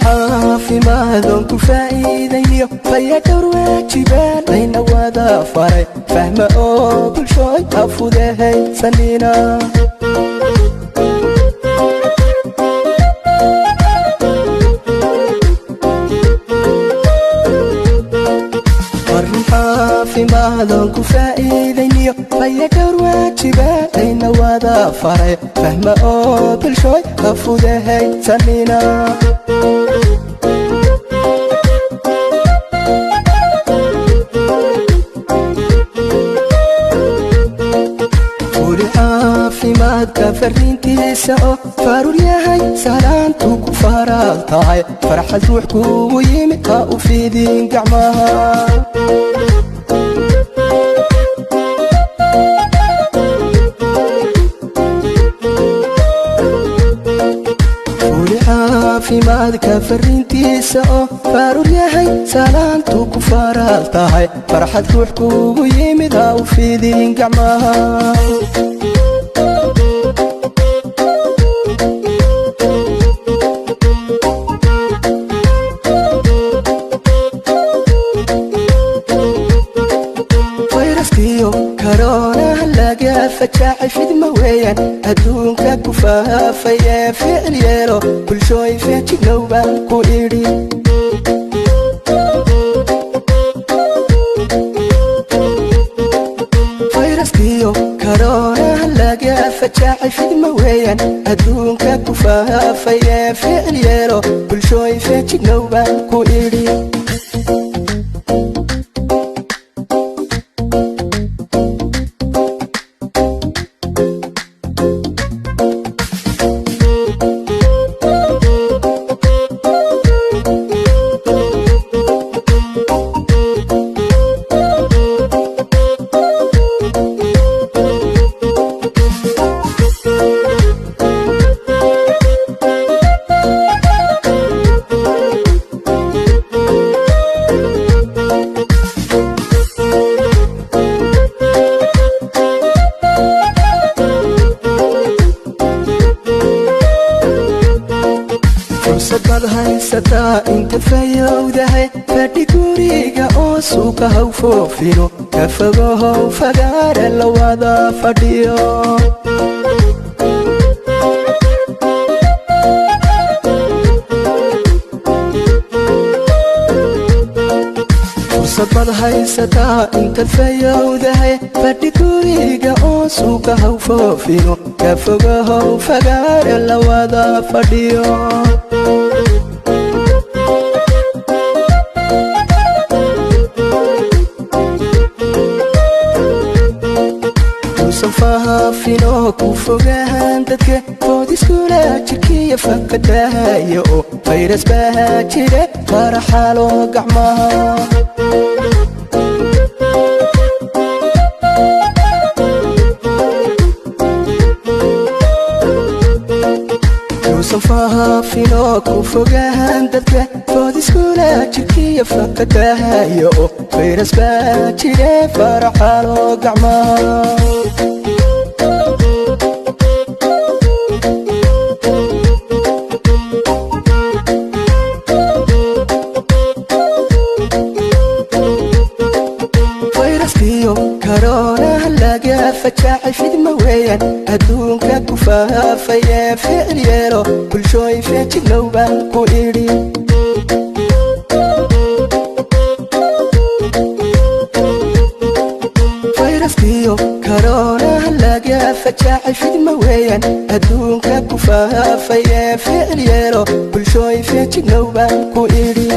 caafimaadon ku faa'iidayo fayadhowr waajibaan ayna wada faray fahma oo bulshooy afudahaysanina caafimaadon ku faa'iidayo fayadhowr waajibaan ayna wada faray fahma oo bulshooy afudahaysanina caafimaadka fariintiisa oo faarur yahay salaantu ku faraal tahay farxad ruux kugu yimid ha u fiidin gacmaha caafimaadka fariintiisa oo faarur yahay salaantu ku faraal tahay farxad ruux kugu yimid ha u fiidin gacmaha كورونا laga fajaacay fidma weeyaan adduunka ku faafaya ficil yeelo bulshooy feejignow baan ku idhi fayraskiyo corona laga fajaacay fidma weeyaan adduunka ku faafaya ficil yeelo bulshooy feejignow baan ku idhi صدق هاي ستا انت فيودها فدي كوريغا او سوكا هاو فوفينو كفغو هاو فغار اللوادا فديو صدق هاي ستا انت فيودها فدي كوريغا او سوكا هاو فوفينو كفغو هاو فغار اللوادا فديو صفاها فينو كوفوغان ددك فودي سكولا جركي فقدها يو فيرس بها جيري فرحالو قعمها صفاها فينو كوفوغان ددك فودي سكولا جركي فقدها يو فيرس بها جيري فرحالو قعمها كورونا laga fajaacay fidma weeyaan adduunka ku faafaya ficil yeelo bulshooy feejignow baan ku idhi fayraskiyo corona laga fajaacay fidma weeyaan adduunka ku faafaya ficil yeelo bulshooy feejignow baan ku idhi